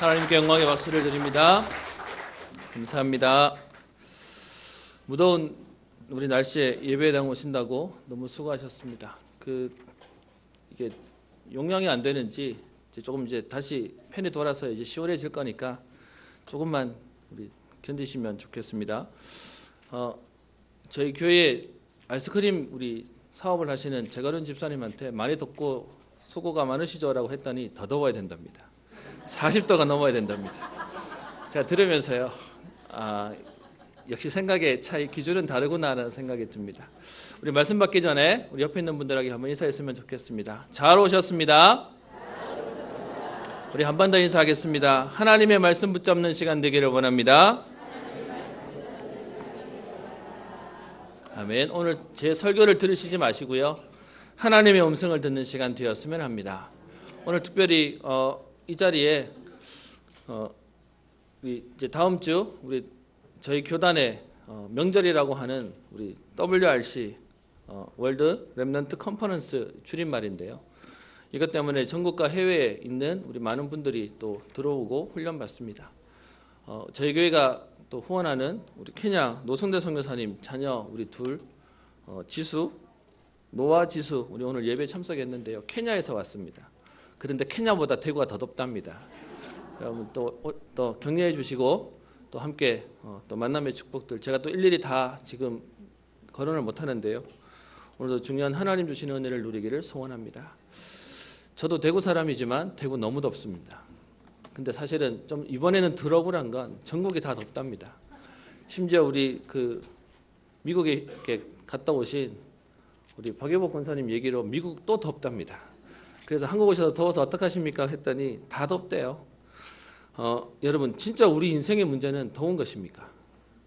하나님께 영광의 박수를 드립니다. 감사합니다. 무더운 우리 날씨에 예배당 오신다고 너무 수고하셨습니다. 이게 용량이 안 되는지 조금 다시 팬이 돌아서 시원해질 거니까 조금만 우리 견디시면 좋겠습니다. 저희 교회 아이스크림 우리 사업을 하시는 재가른 집사님한테 많이 덥고 수고가 많으시죠라고 했더니 더 더워야 된답니다. 40도가 넘어야 된답니다. 제가 들으면서요, 역시 생각의 차이, 기준은 다르구나라는 생각이 듭니다. 우리 말씀 받기 전에 우리 옆에 있는 분들에게 한번 인사했으면 좋겠습니다. 잘 오셨습니다. 우리 한 번 더 인사하겠습니다. 하나님의 말씀 붙잡는 시간 되기를 원합니다. 아멘. 오늘 제 설교를 들으시지 마시고요, 하나님의 음성을 듣는 시간 되었으면 합니다. 오늘 특별히 이 자리에 이제 다음 주 우리 저희 교단의 명절이라고 하는 우리 WRC 월드 렘넌트 컨퍼런스 줄임말인데요. 이것 때문에 전국과 해외에 있는 우리 많은 분들이 또 들어오고 훈련 받습니다. 저희 교회가 또 후원하는 우리 케냐 노승대 선교사님 자녀 우리 둘, 노아 지수, 우리 오늘 예배 참석했는데요. 케냐에서 왔습니다. 그런데 케냐보다 대구가 더 덥답니다. 여러분 또 격려해 주시고 또 함께 또 만남의 축복들, 제가 또 일일이 다 지금 거론을 못 하는데요. 오늘도 중요한 하나님 주시는 은혜를 누리기를 소원합니다. 저도 대구 사람이지만 대구 너무 덥습니다. 근데 사실은 좀 이번에는 덜 억울한 건 전국이 다 덥답니다. 심지어 우리 미국에 갔다 오신 우리 박예복 권사님 얘기로 미국도 덥답니다. 그래서 한국 오셔서 더워서 어떡하십니까 했더니 다 덥대요. 여러분 진짜 우리 인생의 문제는 더운 것입니까?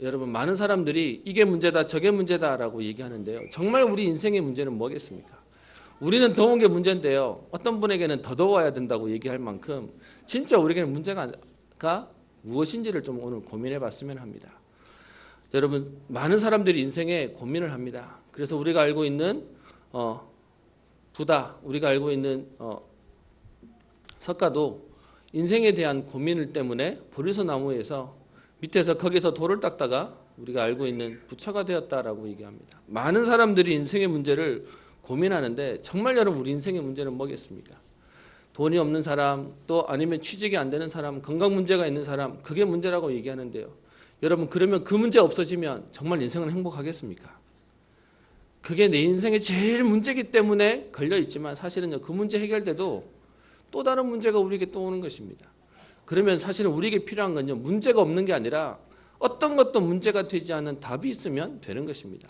여러분 많은 사람들이 이게 문제다 저게 문제다라고 얘기하는데요. 정말 우리 인생의 문제는 뭐겠습니까? 우리는 더운 게 문제인데요. 어떤 분에게는 더 더워야 된다고 얘기할 만큼 진짜 우리에게는 문제가 무엇인지를 좀 오늘 고민해 봤으면 합니다. 여러분 많은 사람들이 인생에 고민을 합니다. 그래서 우리가 알고 있는 부다, 우리가 알고 있는 석가도 인생에 대한 고민을 때문에 보리수 나무에서 밑에서 거기서 돌을 닦다가 우리가 알고 있는 부처가 되었다라고 얘기합니다. 많은 사람들이 인생의 문제를 고민하는데 정말 여러분 우리 인생의 문제는 뭐겠습니까? 돈이 없는 사람, 또 아니면 취직이 안 되는 사람, 건강 문제가 있는 사람, 그게 문제라고 얘기하는데요. 여러분 그러면 그 문제 없어지면 정말 인생은 행복하겠습니까? 그게 내 인생의 제일 문제이기 때문에 걸려있지만 사실은요, 그 문제 해결돼도 또 다른 문제가 우리에게 또 오는 것입니다. 그러면 사실은 우리에게 필요한 건요, 문제가 없는 게 아니라 어떤 것도 문제가 되지 않는 답이 있으면 되는 것입니다.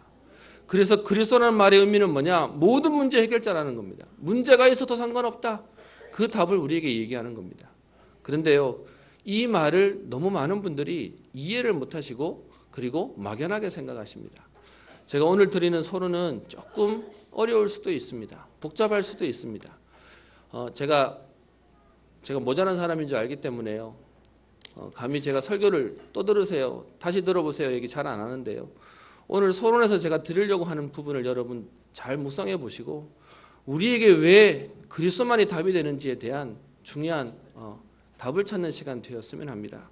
그래서 그리스도라는 말의 의미는 뭐냐? 모든 문제 해결자라는 겁니다. 문제가 있어도 상관없다. 그 답을 우리에게 얘기하는 겁니다. 그런데요, 이 말을 너무 많은 분들이 이해를 못하시고 그리고 막연하게 생각하십니다. 제가 오늘 드리는 서론은 조금 어려울 수도 있습니다. 복잡할 수도 있습니다. 제가 모자란 사람인 줄 알기 때문에요. 감히 제가 설교를 또 들으세요, 다시 들어보세요 얘기 잘 안 하는데요. 오늘 서론에서 제가 드리려고 하는 부분을 여러분 잘 묵상해 보시고 우리에게 왜 그리스도만이 답이 되는지에 대한 중요한 답을 찾는 시간 되었으면 합니다.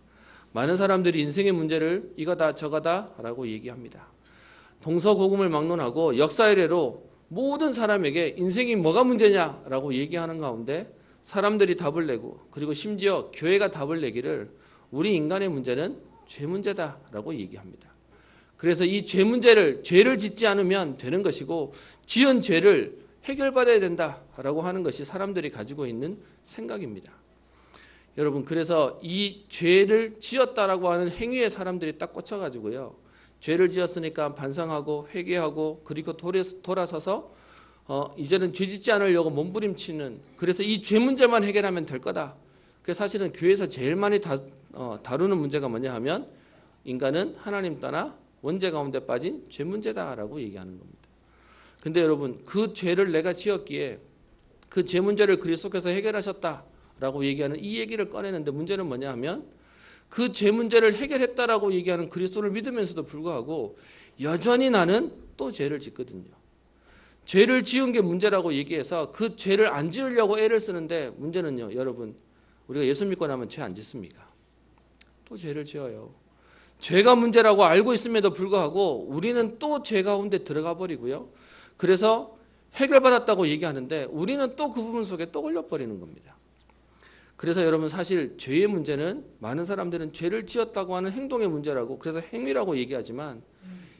많은 사람들이 인생의 문제를 이거다 저거다 라고 얘기합니다. 동서고금을 막론하고 역사 이래로 모든 사람에게 인생이 뭐가 문제냐라고 얘기하는 가운데 사람들이 답을 내고 그리고 심지어 교회가 답을 내기를 우리 인간의 문제는 죄 문제다라고 얘기합니다. 그래서 이 죄 문제를, 죄를 짓지 않으면 되는 것이고 지은 죄를 해결받아야 된다라고 하는 것이 사람들이 가지고 있는 생각입니다. 여러분 그래서 이 죄를 지었다라고 하는 행위에 사람들이 딱 꽂혀가지고요, 죄를 지었으니까 반성하고 회개하고 그리고 돌아서서 이제는 죄 짓지 않으려고 몸부림치는, 그래서 이 죄 문제만 해결하면 될 거다. 그래서 사실은 교회에서 제일 많이 다루는 문제가 뭐냐 하면 인간은 하나님 떠나 원죄 가운데 빠진 죄 문제다라고 얘기하는 겁니다. 근데 여러분 그 죄를 내가 지었기에 그 죄 문제를 그리스도께서 해결하셨다라고 얘기하는 이 얘기를 꺼내는데 문제는 뭐냐 하면 그 죄 문제를 해결했다라고 얘기하는 그리스도를 믿으면서도 불구하고 여전히 나는 또 죄를 짓거든요. 죄를 지은 게 문제라고 얘기해서 그 죄를 안 지으려고 애를 쓰는데 문제는요, 여러분 우리가 예수 믿고 나면 죄 안 짓습니까? 또 죄를 지어요. 죄가 문제라고 알고 있음에도 불구하고 우리는 또 죄 가운데 들어가 버리고요. 그래서 해결받았다고 얘기하는데 우리는 또 그 부분 속에 또 걸려버리는 겁니다. 그래서 여러분 사실 죄의 문제는 많은 사람들은 죄를 지었다고 하는 행동의 문제라고 그래서 행위라고 얘기하지만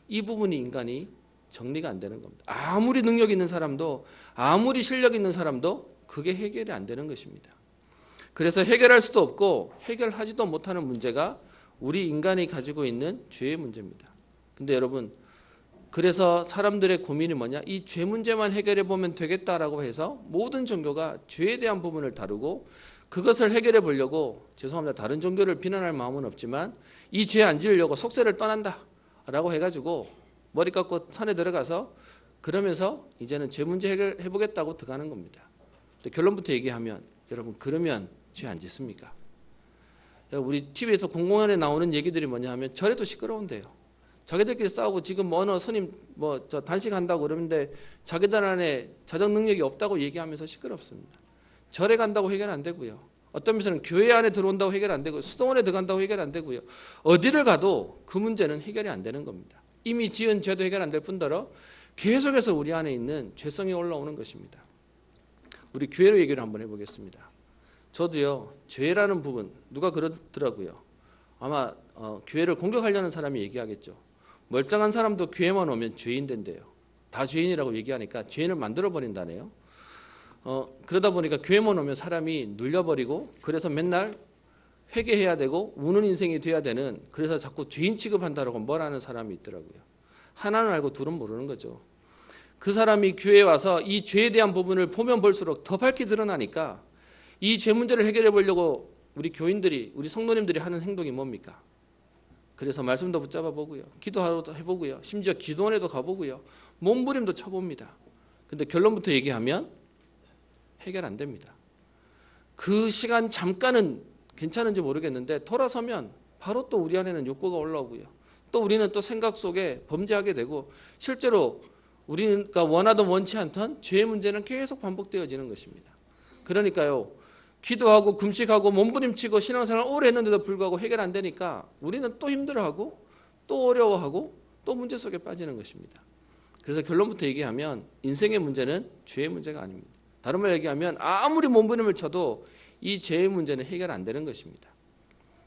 이 부분이 인간이 정리가 안 되는 겁니다. 아무리 능력 있는 사람도 아무리 실력 있는 사람도 그게 해결이 안 되는 것입니다. 그래서 해결할 수도 없고 해결하지도 못하는 문제가 우리 인간이 가지고 있는 죄의 문제입니다. 근데 여러분 그래서 사람들의 고민이 뭐냐? 이 죄 문제만 해결해 보면 되겠다라고 해서 모든 종교가 죄에 대한 부분을 다루고 그것을 해결해 보려고 죄송합니다. 다른 종교를 비난할 마음은 없지만 이 죄 안 지으려고 속세를 떠난다 라고 해가지고 머리 깎고 산에 들어가서 그러면서 이제는 죄 문제 해결해 보겠다고 들어가는 겁니다. 결론부터 얘기하면 여러분 그러면 죄 안 짓습니까? 우리 TV에서 공공연에 나오는 얘기들이 뭐냐 하면 절에도 시끄러운데요. 자기들끼리 싸우고 지금 어느 스님 저 단식한다고 그러는데 자기들 안에 자정 능력이 없다고 얘기하면서 시끄럽습니다. 절에 간다고 해결 안 되고요. 어떤 면에서는 교회 안에 들어온다고 해결 안 되고 수도원에 들어간다고 해결 안 되고요. 어디를 가도 그 문제는 해결이 안 되는 겁니다. 이미 지은 죄도 해결 안 될 뿐더러 계속해서 우리 안에 있는 죄성이 올라오는 것입니다. 우리 교회로 얘기를 한번 해보겠습니다. 저도요 죄라는 부분 누가 그러더라고요. 아마 교회를 공격하려는 사람이 얘기하겠죠. 멀쩡한 사람도 교회만 오면 죄인 된대요. 다 죄인이라고 얘기하니까 죄인을 만들어 버린다네요. 그러다 보니까 교회만 오면 사람이 눌려버리고 그래서 맨날 회개해야 되고 우는 인생이 돼야 되는 그래서 자꾸 죄인 취급한다라고 뭐라는 사람이 있더라고요. 하나는 알고 둘은 모르는 거죠. 그 사람이 교회에 와서 이 죄에 대한 부분을 보면 볼수록 더 밝게 드러나니까 이 죄 문제를 해결해 보려고 우리 교인들이 우리 성도님들이 하는 행동이 뭡니까? 그래서 말씀도 붙잡아 보고요. 기도하러 해보고요. 심지어 기도원에도 가보고요. 몸부림도 쳐봅니다. 근데 결론부터 얘기하면 해결 안 됩니다. 그 시간 잠깐은 괜찮은지 모르겠는데 돌아서면 바로 또 우리 안에는 욕구가 올라오고요. 또 우리는 또 생각 속에 범죄하게 되고 실제로 우리가 원하든 원치 않던 죄의 문제는 계속 반복되어지는 것입니다. 그러니까요. 기도하고 금식하고 몸부림치고 신앙생활 오래 했는데도 불구하고 해결 안 되니까 우리는 또 힘들어하고 또 어려워하고 또 문제 속에 빠지는 것입니다. 그래서 결론부터 얘기하면 인생의 문제는 죄의 문제가 아닙니다. 다른 말로 얘기하면 아무리 몸부림을 쳐도 이 죄의 문제는 해결 안 되는 것입니다.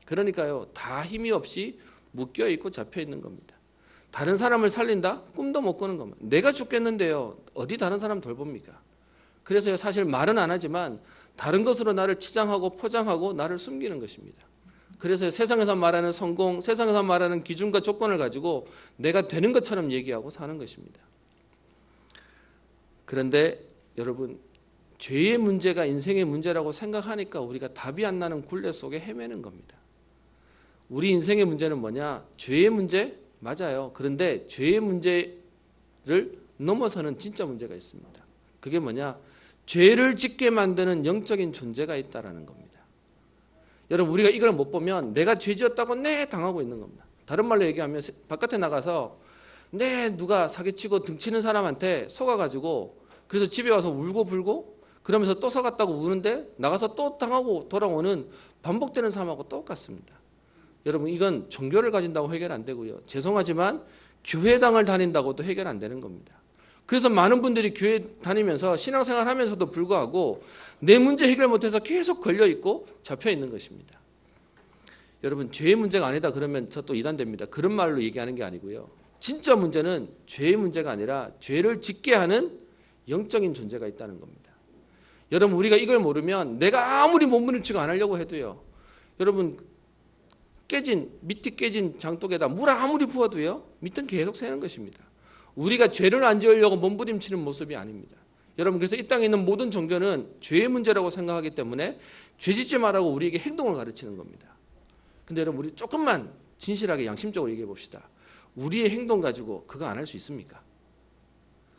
그러니까요. 다 힘이 없이 묶여있고 잡혀있는 겁니다. 다른 사람을 살린다? 꿈도 못 꾸는 겁니다. 내가 죽겠는데요. 어디 다른 사람 돌봅니까? 그래서 사실 말은 안 하지만 다른 것으로 나를 치장하고 포장하고 나를 숨기는 것입니다. 그래서 세상에서 말하는 성공, 세상에서 말하는 기준과 조건을 가지고 내가 되는 것처럼 얘기하고 사는 것입니다. 그런데 여러분 죄의 문제가 인생의 문제라고 생각하니까 우리가 답이 안 나는 굴레 속에 헤매는 겁니다. 우리 인생의 문제는 뭐냐? 죄의 문제? 맞아요. 그런데 죄의 문제를 넘어서는 진짜 문제가 있습니다. 그게 뭐냐? 죄를 짓게 만드는 영적인 존재가 있다는 겁니다. 여러분 우리가 이걸 못 보면 내가 죄 지었다고 당하고 있는 겁니다. 다른 말로 얘기하면 바깥에 나가서 누가 사기치고 등치는 사람한테 속아가지고 그래서 집에 와서 울고 불고 그러면서 또 속았다고 우는데 나가서 또 당하고 돌아오는 반복되는 삶하고 똑같습니다. 여러분 이건 종교를 가진다고 해결 안 되고요. 죄송하지만 교회당을 다닌다고도 해결 안 되는 겁니다. 그래서 많은 분들이 교회 다니면서 신앙생활 하면서도 불구하고 내 문제 해결 못해서 계속 걸려있고 잡혀있는 것입니다. 여러분 죄의 문제가 아니다 그러면 저 또 이단됩니다. 그런 말로 얘기하는 게 아니고요. 진짜 문제는 죄의 문제가 아니라 죄를 짓게 하는 영적인 존재가 있다는 겁니다. 여러분 우리가 이걸 모르면 내가 아무리 몸부림치고 안 하려고 해도요. 여러분 밑이 깨진 장독에다 물 아무리 부어도요. 밑은 계속 새는 것입니다. 우리가 죄를 안 지으려고 몸부림치는 모습이 아닙니다. 여러분 그래서 이 땅에 있는 모든 종교는 죄의 문제라고 생각하기 때문에 죄 짓지 말라고 우리에게 행동을 가르치는 겁니다. 근데 여러분 우리 조금만 진실하게 양심적으로 얘기해 봅시다. 우리의 행동 가지고 그거 안 할 수 있습니까?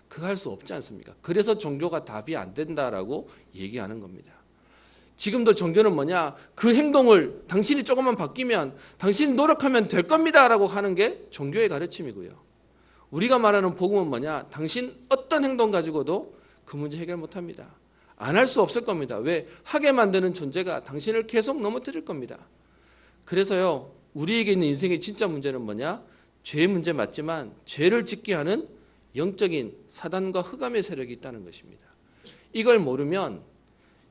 그거 할 수 없지 않습니까? 그래서 종교가 답이 안 된다라고 얘기하는 겁니다. 지금도 종교는 뭐냐? 그 행동을 당신이 조금만 바뀌면 당신이 노력하면 될 겁니다라고 하는 게 종교의 가르침이고요. 우리가 말하는 복음은 뭐냐? 당신 어떤 행동 가지고도 그 문제 해결 못합니다. 안 할 수 없을 겁니다. 왜? 하게 만드는 존재가 당신을 계속 넘어뜨릴 겁니다. 그래서요, 우리에게 있는 인생의 진짜 문제는 뭐냐? 죄의 문제 맞지만 죄를 짓게 하는 영적인 사단과 흑암의 세력이 있다는 것입니다. 이걸 모르면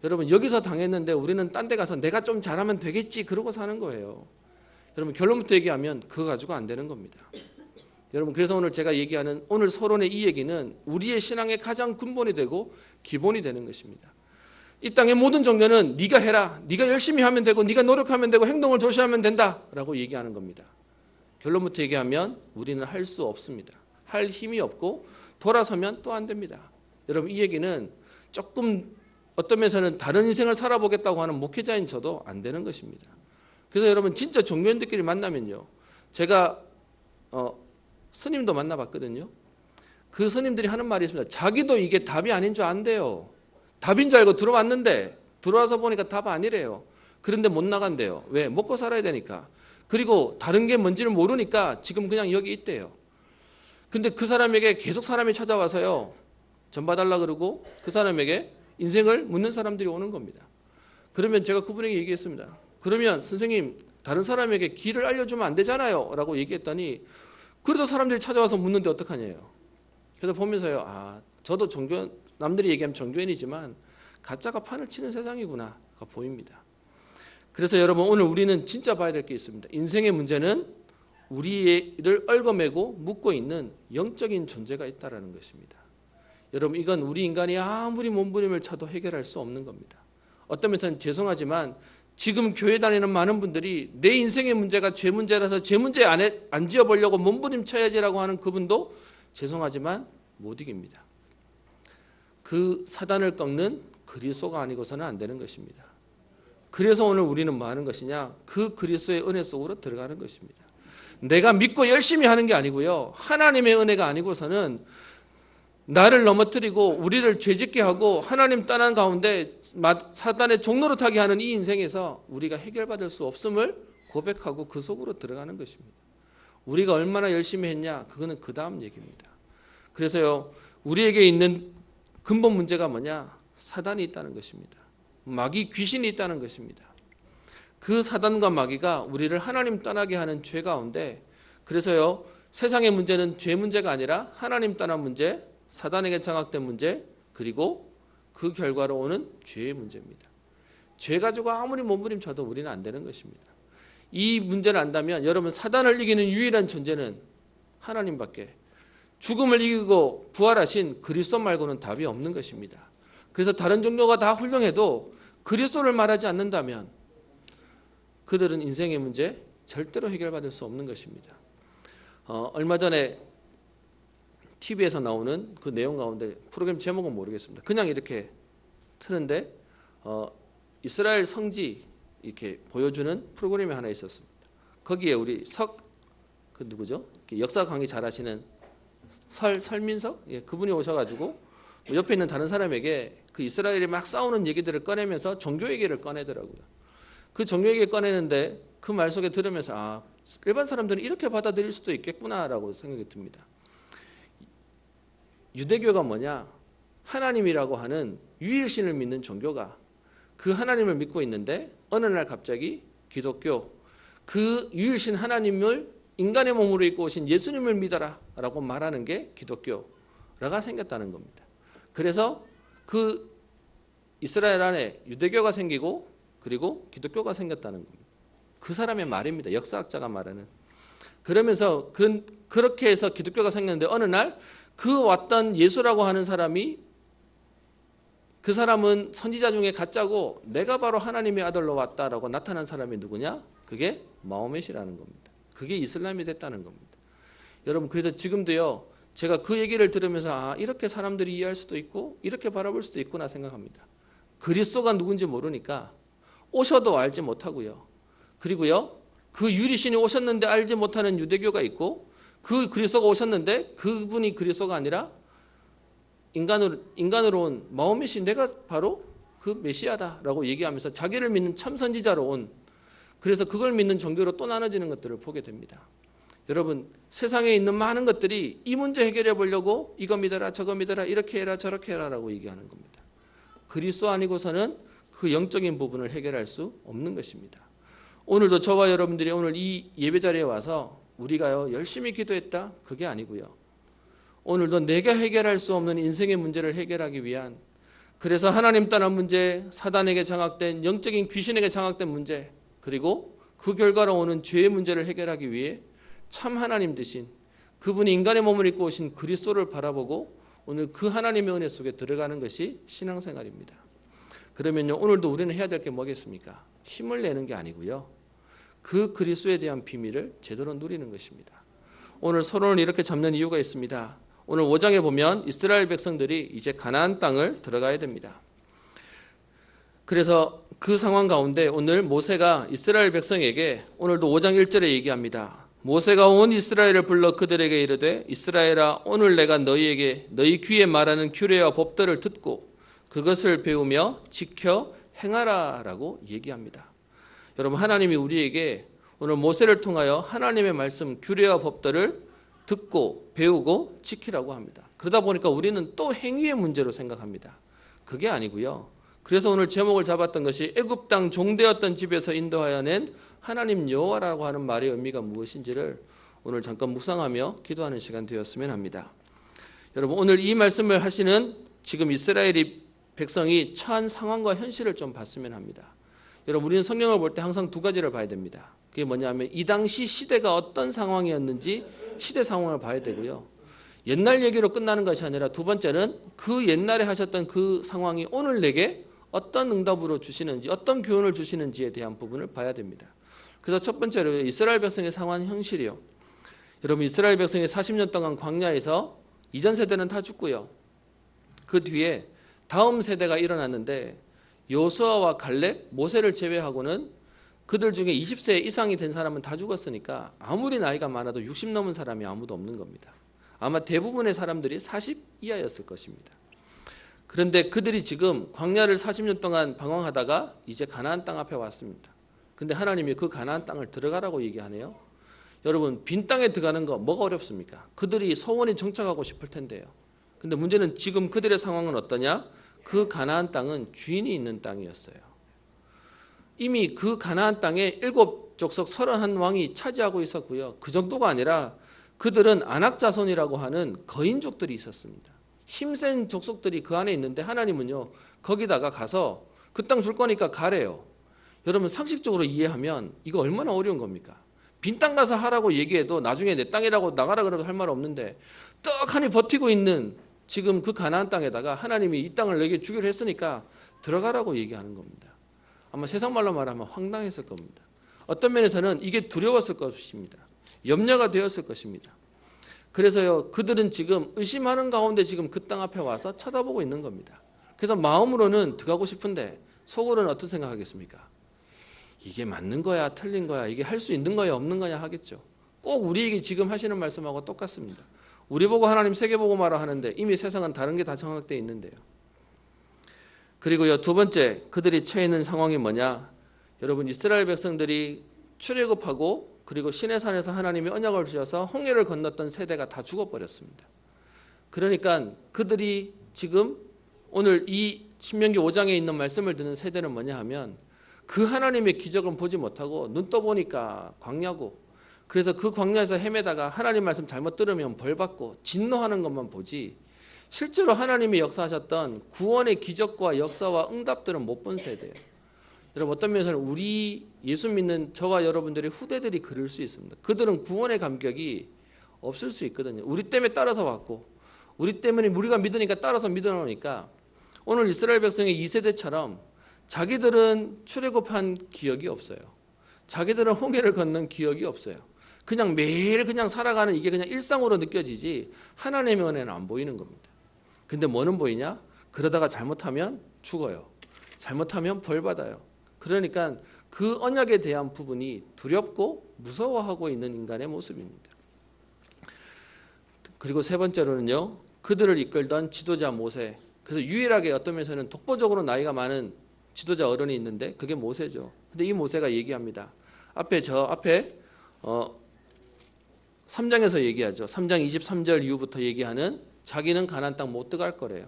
여러분 여기서 당했는데 우리는 딴 데 가서 내가 좀 잘하면 되겠지 그러고 사는 거예요. 여러분 결론부터 얘기하면 그거 가지고 안 되는 겁니다. 여러분 그래서 오늘 제가 얘기하는 오늘 서론의 이 얘기는 우리의 신앙의 가장 근본이 되고 기본이 되는 것입니다. 이 땅의 모든 종교는 네가 해라, 네가 열심히 하면 되고 네가 노력하면 되고 행동을 조시하면 된다라고 얘기하는 겁니다. 결론부터 얘기하면 우리는 할 수 없습니다. 할 힘이 없고 돌아서면 또 안 됩니다. 여러분 이 얘기는 조금 어떤 면에서는 다른 인생을 살아보겠다고 하는 목회자인 저도 안 되는 것입니다. 그래서 여러분 진짜 종교인들끼리 만나면요, 제가 스님도 만나봤거든요. 그 스님들이 하는 말이 있습니다. 자기도 이게 답이 아닌 줄 안대요. 답인 줄 알고 들어왔는데 들어와서 보니까 답 아니래요. 그런데 못 나간대요. 왜? 먹고 살아야 되니까. 그리고 다른 게 뭔지를 모르니까 지금 그냥 여기 있대요. 근데 그 사람에게 계속 사람이 찾아와서요, 전 봐달라 그러고 그 사람에게 인생을 묻는 사람들이 오는 겁니다. 그러면 제가 그분에게 얘기했습니다. 그러면 선생님 다른 사람에게 길을 알려주면 안 되잖아요 라고 얘기했더니 그래도 사람들이 찾아와서 묻는데 어떡하냐요. 그래서 보면서요, 저도 남들이 얘기하면 종교인이지만 가짜가 판을 치는 세상이구나가 보입니다. 그래서 여러분 오늘 우리는 진짜 봐야 될 게 있습니다. 인생의 문제는 우리를 얽어매고 묶고 있는 영적인 존재가 있다는 것입니다. 여러분 이건 우리 인간이 아무리 몸부림을 쳐도 해결할 수 없는 겁니다. 어떤 면에서는 죄송하지만 지금 교회 다니는 많은 분들이 내 인생의 문제가 죄 문제라서 죄 문제 안 지어보려고 몸부림 쳐야지라고 하는 그분도 죄송하지만 못 이깁니다. 그 사단을 꺾는 그리스도가 아니고서는 안 되는 것입니다. 그래서 오늘 우리는 뭐 하는 것이냐? 그 그리스도의 은혜 속으로 들어가는 것입니다. 내가 믿고 열심히 하는 게 아니고요, 하나님의 은혜가 아니고서는 나를 넘어뜨리고 우리를 죄짓게 하고 하나님 떠난 가운데 사단의 종로로 타게 하는 이 인생에서 우리가 해결받을 수 없음을 고백하고 그 속으로 들어가는 것입니다. 우리가 얼마나 열심히 했냐, 그거는 그 다음 얘기입니다. 그래서요, 우리에게 있는 근본 문제가 뭐냐? 사단이 있다는 것입니다. 마귀, 귀신이 있다는 것입니다. 그 사단과 마귀가 우리를 하나님 떠나게 하는 죄 가운데, 그래서요, 세상의 문제는 죄 문제가 아니라 하나님 떠난 문제, 사단에게 장악된 문제, 그리고 그 결과로 오는 죄의 문제입니다. 죄 가지고 아무리 몸부림쳐도 우리는 안 되는 것입니다. 이 문제를 안다면 여러분 사단을 이기는 유일한 존재는 하나님밖에, 죽음을 이기고 부활하신 그리스도 말고는 답이 없는 것입니다. 그래서 다른 종교가 다 훌륭해도 그리스도를 말하지 않는다면 그들은 인생의 문제 절대로 해결받을 수 없는 것입니다. 얼마 전에 TV에서 나오는 그 내용 가운데 프로그램 제목은 모르겠습니다. 그냥 이렇게 트는데 이스라엘 성지 이렇게 보여주는 프로그램이 하나 있었습니다. 거기에 우리 그 누구죠? 역사 강의 잘하시는 설민석? 예, 그분이 오셔가지고 옆에 있는 다른 사람에게 그 이스라엘이 막 싸우는 얘기들을 꺼내면서 종교 얘기를 꺼내더라고요. 그 종교 얘기를 꺼내는데 그 말 속에 들으면서 일반 사람들은 이렇게 받아들일 수도 있겠구나라고 생각이 듭니다. 유대교가 뭐냐? 하나님이라고 하는 유일신을 믿는 종교가 그 하나님을 믿고 있는데 어느 날 갑자기 기독교, 그 유일신 하나님을 인간의 몸으로 입고 오신 예수님을 믿어라 라고 말하는 게 기독교가 생겼다는 겁니다. 그래서 그 이스라엘 안에 유대교가 생기고 그리고 기독교가 생겼다는 겁니다. 그 사람의 말입니다. 역사학자가 말하는. 그러면서 그렇게 해서 기독교가 생겼는데 어느 날 그 왔던 예수라고 하는 사람이, 그 사람은 선지자 중에 가짜고 내가 바로 하나님의 아들로 왔다라고 나타난 사람이 누구냐? 그게 마호멧이라는 겁니다. 그게 이슬람이 됐다는 겁니다. 여러분 그래서 지금도요, 제가 그 얘기를 들으면서 이렇게 사람들이 이해할 수도 있고 이렇게 바라볼 수도 있구나 생각합니다. 그리스도가 누군지 모르니까 오셔도 알지 못하고요. 그리고요, 그 유리신이 오셨는데 알지 못하는 유대교가 있고, 그 그리스도가 오셨는데 그분이 그리스도가 아니라 인간으로 온 마호멧이 내가 바로 그 메시아다라고 얘기하면서 자기를 믿는 참 선지자로 온, 그래서 그걸 믿는 종교로 또 나눠지는 것들을 보게 됩니다. 여러분 세상에 있는 많은 것들이 이 문제 해결해 보려고 이거 믿어라 저거 믿어라 이렇게 해라 저렇게 해라라고 얘기하는 겁니다. 그리스도 아니고서는 그 영적인 부분을 해결할 수 없는 것입니다. 오늘도 저와 여러분들이 오늘 이 예배 자리에 와서 우리가요 열심히 기도했다? 그게 아니고요. 오늘도 내가 해결할 수 없는 인생의 문제를 해결하기 위한, 그래서 하나님 떠난 문제, 사단에게 장악된, 영적인 귀신에게 장악된 문제, 그리고 그 결과로 오는 죄의 문제를 해결하기 위해 참 하나님 되신 그분이 인간의 몸을 입고 오신 그리스도를 바라보고 오늘 그 하나님의 은혜 속에 들어가는 것이 신앙생활입니다. 그러면요, 오늘도 우리는 해야 될 게 뭐겠습니까? 힘을 내는 게 아니고요, 그 그리스도에 대한 비밀을 제대로 누리는 것입니다. 오늘 서론을 이렇게 잡는 이유가 있습니다. 오늘 5장에 보면 이스라엘 백성들이 이제 가나안 땅을 들어가야 됩니다. 그래서 그 상황 가운데 오늘 모세가 이스라엘 백성에게 오늘도 5장 1절에 얘기합니다. 모세가 온 이스라엘을 불러 그들에게 이르되 이스라엘아, 오늘 내가 너희에게 너희 귀에 말하는 규례와 법들을 듣고 그것을 배우며 지켜 행하라 라고 얘기합니다. 여러분, 하나님이 우리에게 오늘 모세를 통하여 하나님의 말씀, 규례와 법들을 듣고 배우고 지키라고 합니다. 그러다 보니까 우리는 또 행위의 문제로 생각합니다. 그게 아니고요. 그래서 오늘 제목을 잡았던 것이 애굽 땅 종되었던 집에서 인도하여 낸 하나님 여호와라고 하는 말의 의미가 무엇인지를 오늘 잠깐 묵상하며 기도하는 시간 되었으면 합니다. 여러분, 오늘 이 말씀을 하시는 지금 이스라엘이 백성이 처한 상황과 현실을 좀 봤으면 합니다. 여러분, 우리는 성경을 볼 때 항상 두 가지를 봐야 됩니다. 그게 뭐냐면 이 당시 시대가 어떤 상황이었는지 시대 상황을 봐야 되고요. 옛날 얘기로 끝나는 것이 아니라 두 번째는 그 옛날에 하셨던 그 상황이 오늘 내게 어떤 응답으로 주시는지, 어떤 교훈을 주시는지에 대한 부분을 봐야 됩니다. 그래서 첫 번째로 이스라엘 백성의 상황 현실이요. 여러분, 이스라엘 백성이 40년 동안 광야에서 이전 세대는 다 죽고요. 그 뒤에 다음 세대가 일어났는데 여호수아와 갈렙, 모세를 제외하고는 그들 중에 20세 이상이 된 사람은 다 죽었으니까 아무리 나이가 많아도 60 넘은 사람이 아무도 없는 겁니다. 아마 대부분의 사람들이 40 이하였을 것입니다. 그런데 그들이 지금 광야를 40년 동안 방황하다가 이제 가나안 땅 앞에 왔습니다. 근데 하나님이 그 가나안 땅을 들어가라고 얘기하네요. 여러분, 빈 땅에 들어가는 거 뭐가 어렵습니까? 그들이 소원히 정착하고 싶을 텐데요. 근데 문제는 지금 그들의 상황은 어떠냐? 그 가나안 땅은 주인이 있는 땅이었어요. 이미 그 가나안 땅에 7족속 31왕이 차지하고 있었고요. 그 정도가 아니라 그들은 아낙 자손이라고 하는 거인족들이 있었습니다. 힘센 족속들이 그 안에 있는데 하나님은요, 거기다가 가서 그 땅 줄 거니까 가래요. 여러분, 상식적으로 이해하면 이거 얼마나 어려운 겁니까? 빈 땅 가서 하라고 얘기해도 나중에 내 땅이라고 나가라 그래도 할 말 없는데 떡하니 버티고 있는 지금 그 가나안 땅에다가 하나님이 이 땅을 내게 주기로 했으니까 들어가라고 얘기하는 겁니다. 아마 세상 말로 말하면 황당했을 겁니다. 어떤 면에서는 이게 두려웠을 것입니다. 염려가 되었을 것입니다. 그래서요, 그들은 지금 의심하는 가운데 지금 그 땅 앞에 와서 쳐다보고 있는 겁니다. 그래서 마음으로는 들어가고 싶은데 속으로는 어떻게 생각하겠습니까? 이게 맞는 거야, 틀린 거야, 이게 할 수 있는 거야, 없는 거냐 하겠죠. 꼭 우리에게 지금 하시는 말씀하고 똑같습니다. 우리 보고 하나님 세계 보고 말아 하는데 이미 세상은 다른 게 다 정확되어 있는데요. 그리고요, 두 번째, 그들이 처해 있는 상황이 뭐냐? 여러분, 이스라엘 백성들이 출애굽하고 그리고 시내산에서 하나님이 언약을 주셔서 홍해를 건넜던 세대가 다 죽어버렸습니다. 그러니까 그들이 지금 오늘 이 신명기 5장에 있는 말씀을 듣는 세대는 뭐냐 하면 그 하나님의 기적은 보지 못하고 눈 떠보니까 광야고, 그래서 그 광야에서 헤매다가 하나님 말씀 잘못 들으면 벌받고 진노하는 것만 보지 실제로 하나님이 역사하셨던 구원의 기적과 역사와 응답들은 못 본 세대예요. 여러분, 어떤 면에서는 우리 예수 믿는 저와 여러분들의 후대들이 그럴 수 있습니다. 그들은 구원의 감격이 없을 수 있거든요. 우리 때문에 따라서 왔고 우리 때문에 우리가 믿으니까 따라서 믿어놓으니까 오늘 이스라엘 백성의 2세대처럼 자기들은 출애굽한 기억이 없어요. 자기들은 홍해를 건넌 기억이 없어요. 그냥 매일 그냥 살아가는 이게 그냥 일상으로 느껴지지 하나님의 은혜는 안 보이는 겁니다. 근데 뭐는 보이냐? 그러다가 잘못하면 죽어요. 잘못하면 벌 받아요. 그러니까 그 언약에 대한 부분이 두렵고 무서워하고 있는 인간의 모습입니다. 그리고 세 번째로는요, 그들을 이끌던 지도자 모세. 그래서 유일하게 어떤 면에서는 독보적으로 나이가 많은 지도자 어른이 있는데 그게 모세죠. 근데 이 모세가 얘기합니다. 앞에 3장에서 얘기하죠. 3장 23절 이후부터 얘기하는 자기는 가나안 땅 못 들어갈 거래요.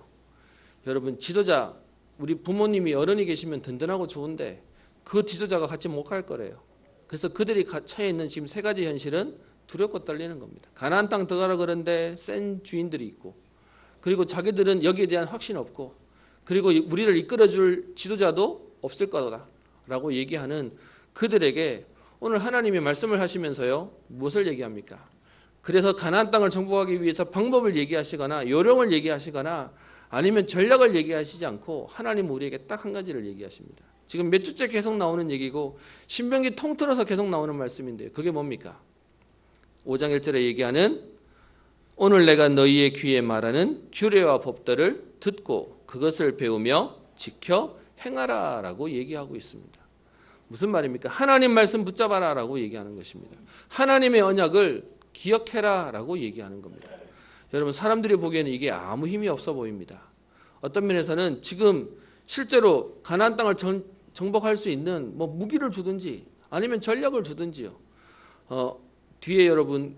여러분, 지도자 우리 부모님이 어른이 계시면 든든하고 좋은데 그 지도자가 같이 못 갈 거래요. 그래서 그들이 처해 있는 지금 세 가지 현실은 두렵고 떨리는 겁니다. 가나안 땅 들어가라 그러는데 센 주인들이 있고, 그리고 자기들은 여기에 대한 확신 없고, 그리고 우리를 이끌어줄 지도자도 없을 거다라고 얘기하는 그들에게 오늘 하나님이 말씀을 하시면서요, 무엇을 얘기합니까? 그래서 가나안 땅을 정복하기 위해서 방법을 얘기하시거나 요령을 얘기하시거나 아니면 전략을 얘기하시지 않고 하나님은 우리에게 딱 한 가지를 얘기하십니다. 지금 몇 주째 계속 나오는 얘기고 신명기 통틀어서 계속 나오는 말씀인데요. 그게 뭡니까? 5장 1절에 얘기하는 오늘 내가 너희의 귀에 말하는 규례와 법들을 듣고 그것을 배우며 지켜 행하라 라고 얘기하고 있습니다. 무슨 말입니까? 하나님 말씀 붙잡아라 라고 얘기하는 것입니다. 하나님의 언약을 기억해라 라고 얘기하는 겁니다. 여러분, 사람들이 보기에는 이게 아무 힘이 없어 보입니다. 어떤 면에서는 지금 실제로 가나안 땅을 정복할 수 있는 뭐 무기를 주든지 아니면 전략을 주든지요. 뒤에 여러분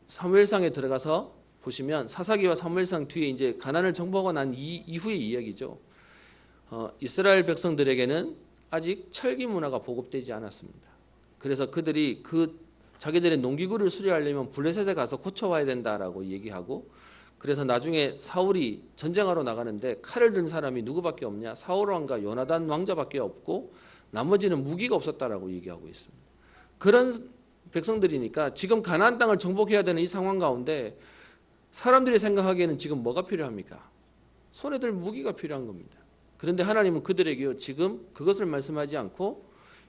사무엘상에 들어가서 보시면 사사기와 사무엘상 뒤에 이제 가나안을 정복하고 난 이후의 이야기죠. 이스라엘 백성들에게는 아직 철기 문화가 보급되지 않았습니다. 그래서 그들이 자기들의 농기구를 수리하려면 블레셋에 가서 고쳐와야 된다라고 얘기하고, 그래서 나중에 사울이 전쟁하러 나가는데 칼을 든 사람이 누구밖에 없냐? 사울 왕과 요나단 왕자밖에 없고 나머지는 무기가 없었다라고 얘기하고 있습니다. 그런 백성들이니까 지금 가나안 땅을 정복해야 되는 이 상황 가운데 사람들이 생각하기에는 지금 뭐가 필요합니까? 손에 들 무기가 필요한 겁니다. 그런데 하나님은 그들에게요, 지금 그것을 말씀하지 않고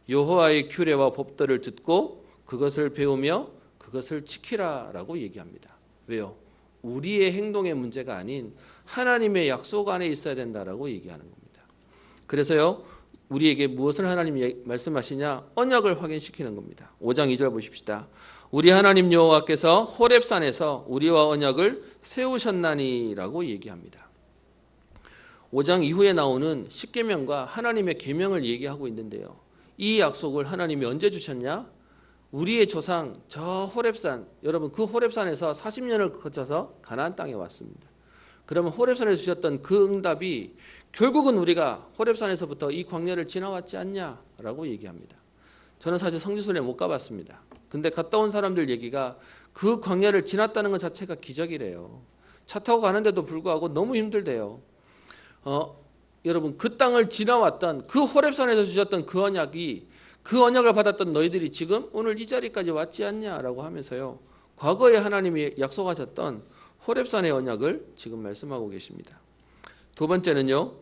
여호와의 규례와 법들을 듣고 그것을 배우며 그것을 지키라라고 얘기합니다. 왜요? 우리의 행동의 문제가 아닌 하나님의 약속 안에 있어야 된다라고 얘기하는 겁니다. 그래서요, 우리에게 무엇을 하나님이 말씀하시냐? 언약을 확인시키는 겁니다. 5장 2절 보십시다. 우리 하나님 여호와께서 호렙산에서 우리와 언약을 세우셨나니라고 얘기합니다. 5장 이후에 나오는 십계명과 하나님의 계명을 얘기하고 있는데요. 이 약속을 하나님이 언제 주셨냐? 우리의 조상 저 호렙산, 여러분 그 호렙산에서 40년을 거쳐서 가나안 땅에 왔습니다. 그러면 호렙산에서 주셨던 그 응답이 결국은 우리가 호렙산에서부터 이 광야를 지나왔지 않냐라고 얘기합니다. 저는 사실 성지순례 못 가봤습니다. 근데 갔다 온 사람들 얘기가 그 광야를 지났다는 것 자체가 기적이래요. 차 타고 가는데도 불구하고 너무 힘들대요. 여러분 그 땅을 지나왔던 그 호렙산에서 주셨던 그 언약이, 그 언약을 받았던 너희들이 지금 오늘 이 자리까지 왔지 않냐라고 하면서요, 과거에 하나님이 약속하셨던 호렙산의 언약을 지금 말씀하고 계십니다. 두 번째는요,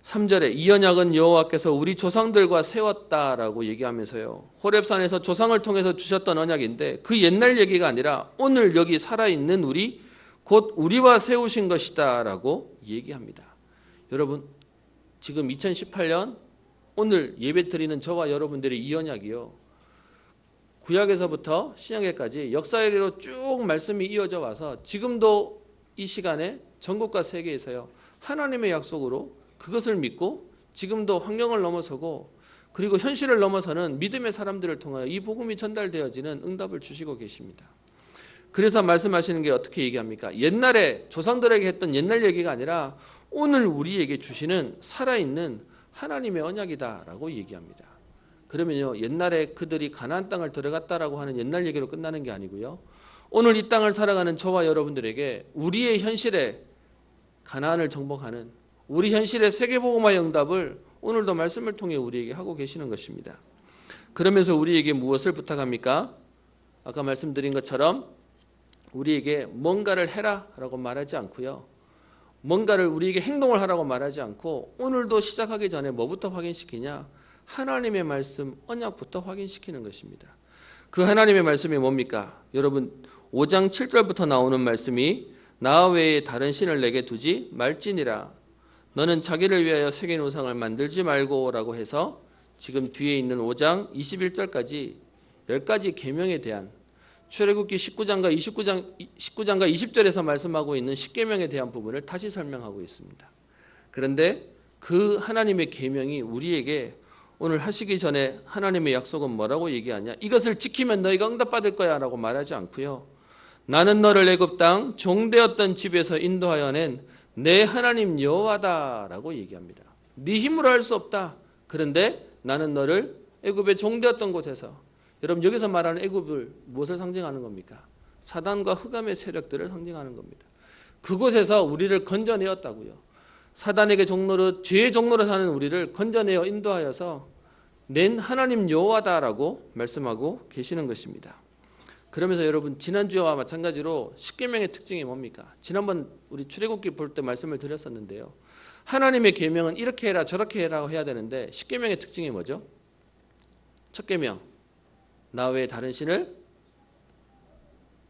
3절에 이 언약은 여호와께서 우리 조상들과 세웠다라고 얘기하면서요, 호렙산에서 조상을 통해서 주셨던 언약인데 그 옛날 얘기가 아니라 오늘 여기 살아있는 우리, 곧 우리와 세우신 것이다라고 얘기합니다. 여러분 지금 2018년 오늘 예배 드리는 저와 여러분들의 이 언약이요, 구약에서부터 신약에까지 역사의례로 쭉 말씀이 이어져 와서 지금도 이 시간에 전국과 세계에서요, 하나님의 약속으로 그것을 믿고 지금도 환경을 넘어서고 그리고 현실을 넘어서는 믿음의 사람들을 통하여 이 복음이 전달되어지는 응답을 주시고 계십니다. 그래서 말씀하시는 게 어떻게 얘기합니까? 옛날에 조상들에게 했던 옛날 얘기가 아니라 오늘 우리에게 주시는 살아있는 하나님의 언약이다라고 얘기합니다. 그러면요, 옛날에 그들이 가나안 땅을 들어갔다라고 하는 옛날 얘기로 끝나는 게 아니고요, 오늘 이 땅을 살아가는 저와 여러분들에게 우리의 현실에 가나안을 정복하는, 우리 현실의 세계복음화의 응답을 오늘도 말씀을 통해 우리에게 하고 계시는 것입니다. 그러면서 우리에게 무엇을 부탁합니까? 아까 말씀드린 것처럼 우리에게 뭔가를 해라라고 말하지 않고요, 뭔가를 우리에게 행동을 하라고 말하지 않고 오늘도 시작하기 전에 뭐부터 확인시키냐? 하나님의 말씀, 언약부터 확인시키는 것입니다. 그 하나님의 말씀이 뭡니까? 여러분 5장 7절부터 나오는 말씀이 나 외에 다른 신을 내게 두지 말지니라. 너는 자기를 위하여 새긴 우상을 만들지 말고 라고 해서 지금 뒤에 있는 5장 21절까지 10가지 계명에 대한, 출애굽기 19장과 20절에서 말씀하고 있는 십계명에 대한 부분을 다시 설명하고 있습니다. 그런데 그 하나님의 계명이 우리에게 오늘 하시기 전에 하나님의 약속은 뭐라고 얘기하냐? 이것을 지키면 너희가 응답받을 거야 라고 말하지 않고요, 나는 너를 애굽 땅 종되었던 집에서 인도하여 낸 내 하나님 여호와다라고 얘기합니다. 네 힘으로 할 수 없다. 그런데 나는 너를 애굽의 종되었던 곳에서, 여러분 여기서 말하는 애굽을 무엇을 상징하는 겁니까? 사단과 흑암의 세력들을 상징하는 겁니다. 그곳에서 우리를 건져내었다고요. 사단에게 종로로, 죄의 종로로 사는 우리를 건져내어 인도하여서 낸 하나님 여호와다라고 말씀하고 계시는 것입니다. 그러면서 여러분 지난주와 마찬가지로 십계명의 특징이 뭡니까? 지난번 우리 출애굽기 볼 때 말씀을 드렸었는데요. 하나님의 계명은 이렇게 해라 저렇게 해라 해야 되는데 십계명의 특징이 뭐죠? 첫 계명, 나 외에 다른 신을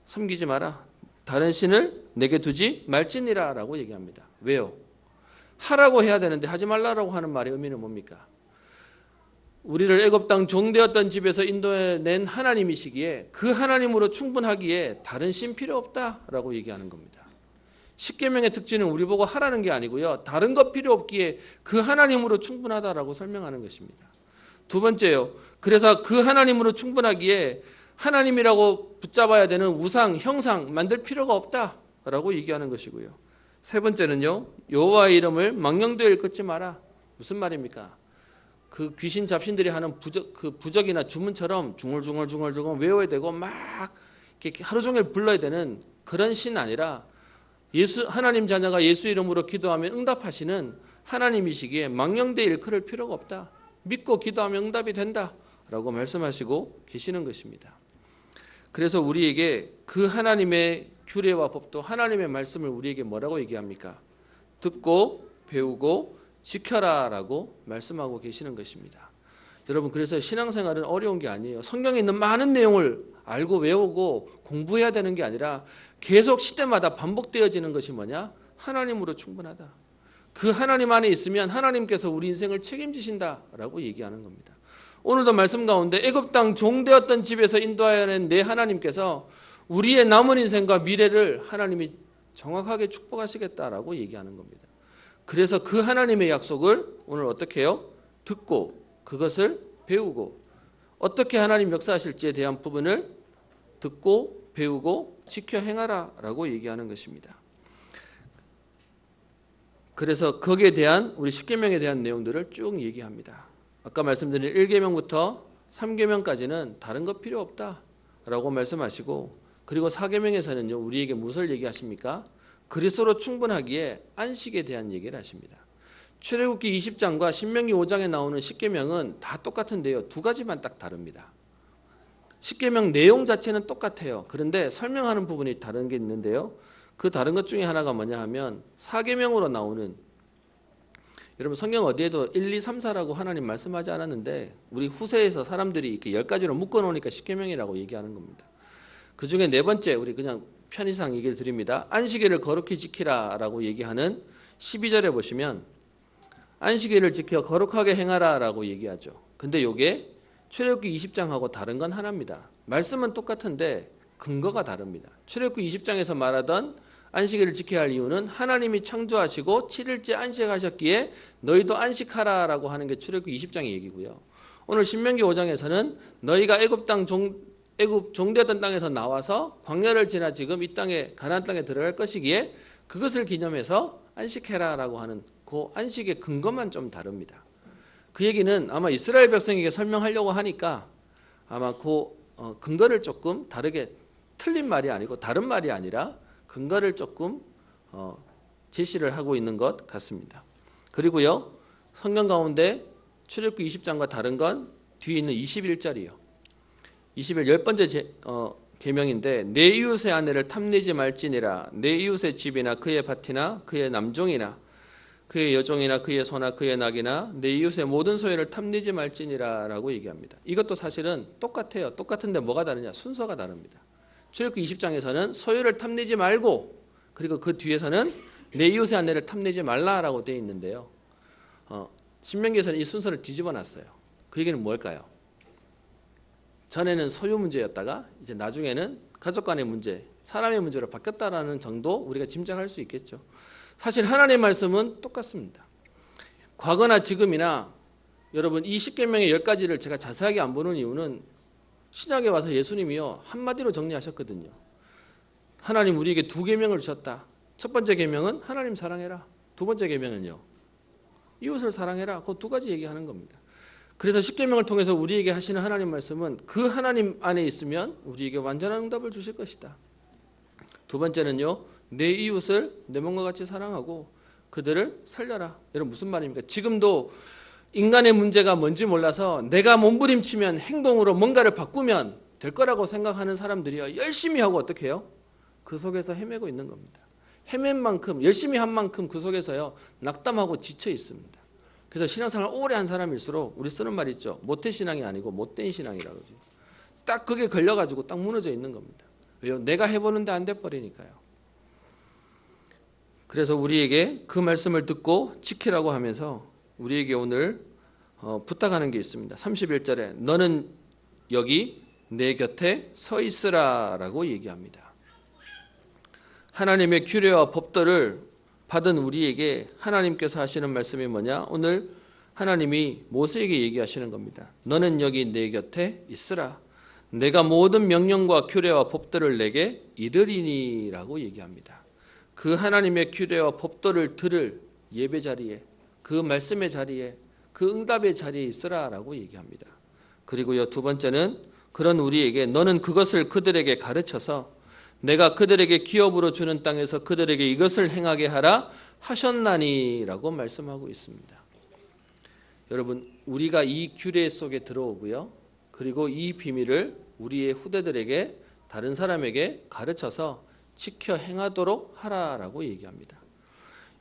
섬기지 마라. 다른 신을 내게 두지 말지니라 라고 얘기합니다. 왜요? 하라고 해야 되는데 하지 말라고 하는 말의 의미는 뭡니까? 우리를 애굽 땅 종되었던 집에서 인도해낸 하나님이시기에 그 하나님으로 충분하기에 다른 신 필요 없다라고 얘기하는 겁니다. 십계명의 특징은 우리 보고 하라는 게 아니고요. 다른 것 필요 없기에 그 하나님으로 충분하다라고 설명하는 것입니다. 두 번째요. 그래서 그 하나님으로 충분하기에 하나님이라고 붙잡아야 되는 우상, 형상 만들 필요가 없다라고 얘기하는 것이고요. 세 번째는요. 여호와의 이름을 망령되어 일컫지 마라. 무슨 말입니까? 그 귀신 잡신들이 하는 부적이나 주문처럼 중얼중얼 외워야 되고 막 이렇게 하루 종일 불러야 되는 그런 신 아니라 하나님 자녀가 예수 이름으로 기도하면 응답하시는 하나님이시기에 망령되 일컬을 필요가 없다. 믿고 기도하면 응답이 된다라고 말씀하시고 계시는 것입니다. 그래서 우리에게 그 하나님의 규례와 법도 하나님의 말씀을 우리에게 뭐라고 얘기합니까? 듣고 배우고 지켜라라고 말씀하고 계시는 것입니다. 여러분 그래서 신앙생활은 어려운 게 아니에요. 성경에 있는 많은 내용을 알고 외우고 공부해야 되는 게 아니라 계속 시대마다 반복되어지는 것이 뭐냐? 하나님으로 충분하다. 그 하나님 안에 있으면 하나님께서 우리 인생을 책임지신다라고 얘기하는 겁니다. 오늘도 말씀 가운데 애굽 땅 종되었던 집에서 인도하여낸 내 하나님께서 우리의 남은 인생과 미래를 하나님이 정확하게 축복하시겠다라고 얘기하는 겁니다. 그래서 그 하나님의 약속을 오늘 어떻게 해요? 듣고 그것을 배우고 어떻게 하나님 역사하실지에 대한 부분을 듣고 배우고 지켜 행하라라고 얘기하는 것입니다. 그래서 거기에 대한 우리 십계명에 대한 내용들을 쭉 얘기합니다. 아까 말씀드린 1계명부터 3계명까지는 다른 것 필요 없다라고 말씀하시고, 그리고 4계명에서는요 우리에게 무엇을 얘기하십니까? 그리스도로 충분하기에 안식에 대한 얘기를 하십니다. 출애굽기 20장과 신명기 5장에 나오는 십계명은 다 똑같은데요. 두 가지만 딱 다릅니다. 십계명 내용 자체는 똑같아요. 그런데 설명하는 부분이 다른 게 있는데요. 그 다른 것 중에 하나가 뭐냐 하면 4계명으로 나오는, 여러분 성경 어디에도 1, 2, 3, 4라고 하나님 말씀하지 않았는데 우리 후세에서 사람들이 이렇게 10가지로 묶어놓으니까 십계명이라고 얘기하는 겁니다. 그 중에 네 번째, 우리 그냥 편의상 얘기를 드립니다. 안식일을 거룩히 지키라라고 얘기하는 12절에 보시면 안식일을 지켜 거룩하게 행하라라고 얘기하죠. 근데 이게 출애굽기 20장하고 다른 건 하나입니다. 말씀은 똑같은데 근거가 다릅니다. 출애굽기 20장에서 말하던 안식일을 지켜야 할 이유는 하나님이 창조하시고 7일째 안식하셨기에 너희도 안식하라라고 하는 게 출애굽기 20장의 얘기고요. 오늘 신명기 5장에서는 너희가 애굽 종되었던 땅에서 나와서 광야를 지나 지금 이 땅에 가나안 땅에 들어갈 것이기에 그것을 기념해서 안식해라라고 하는 그 안식의 근거만 좀 다릅니다. 그 얘기는 아마 이스라엘 백성에게 설명하려고 하니까 아마 그 근거를 조금 다르게, 틀린 말이 아니고 다른 말이 아니라 근거를 조금 제시를 하고 있는 것 같습니다. 그리고요 성경 가운데 출애굽기 20장과 다른 건 뒤에 있는 21절이요. 21 10번째 계명인데 내 이웃의 아내를 탐내지 말지니라. 내 이웃의 집이나 그의 밭이나 그의 남종이나 그의 여종이나 그의 소나 그의 낙이나 내 이웃의 모든 소유를 탐내지 말지니라 라고 얘기합니다. 이것도 사실은 똑같아요. 똑같은데 뭐가 다르냐? 순서가 다릅니다. 출애굽기 20장에서는 소유를 탐내지 말고, 그리고 그 뒤에서는 내 이웃의 아내를 탐내지 말라라고 되어 있는데요. 신명기에서는 이 순서를 뒤집어 놨어요. 그 얘기는 뭘까요? 전에는 소유 문제였다가 이제 나중에는 가족 간의 문제, 사람의 문제로 바뀌었다라는 정도 우리가 짐작할 수 있겠죠. 사실 하나님의 말씀은 똑같습니다. 과거나 지금이나 여러분 이 십계명의 10가지를 제가 자세하게 안 보는 이유는 신약에 와서 예수님이요 한마디로 정리하셨거든요. 하나님 우리에게 2계명을 주셨다. 첫 번째 계명은 하나님 사랑해라. 두 번째 계명은요, 이웃을 사랑해라. 그 두 가지 얘기하는 겁니다. 그래서 십계명을 통해서 우리에게 하시는 하나님 말씀은 그 하나님 안에 있으면 우리에게 완전한 응답을 주실 것이다. 두 번째는요, 내 이웃을 내 몸과 같이 사랑하고 그들을 살려라. 여러분 무슨 말입니까? 지금도 인간의 문제가 뭔지 몰라서 내가 몸부림치면 행동으로 뭔가를 바꾸면 될 거라고 생각하는 사람들이요, 열심히 하고 어떻게 해요? 그 속에서 헤매고 있는 겁니다. 헤맨 만큼, 열심히 한 만큼 그 속에서요 낙담하고 지쳐 있습니다. 그래서 신앙생활 오래 한 사람일수록 우리 쓰는 말 있죠. 모태신앙이 아니고 못된 신앙이라고 그러죠. 딱 그게 걸려가지고 딱 무너져 있는 겁니다. 왜요? 내가 해보는데 안 돼버리니까요. 그래서 우리에게 그 말씀을 듣고 지키라고 하면서 우리에게 오늘 부탁하는 게 있습니다. 31절에 너는 여기 내 곁에 서 있으라 라고 얘기합니다. 하나님의 규례와 법도를 받은 우리에게 하나님께서 하시는 말씀이 뭐냐? 오늘 하나님이 모세에게 얘기하시는 겁니다. 너는 여기 내 곁에 있으라. 내가 모든 명령과 규례와 법도를 내게 이르리니 라고 얘기합니다. 그 하나님의 규례와 법도를 들을 예배 자리에, 그 말씀의 자리에, 그 응답의 자리에 있으라 라고 얘기합니다. 그리고요, 두 번째는 그런 우리에게 너는 그것을 그들에게 가르쳐서 내가 그들에게 기업으로 주는 땅에서 그들에게 이것을 행하게 하라 하셨나니라고 말씀하고 있습니다. 여러분, 우리가 이 규례 속에 들어오고요, 그리고 이 비밀을 우리의 후대들에게, 다른 사람에게 가르쳐서 지켜 행하도록 하라라고 얘기합니다.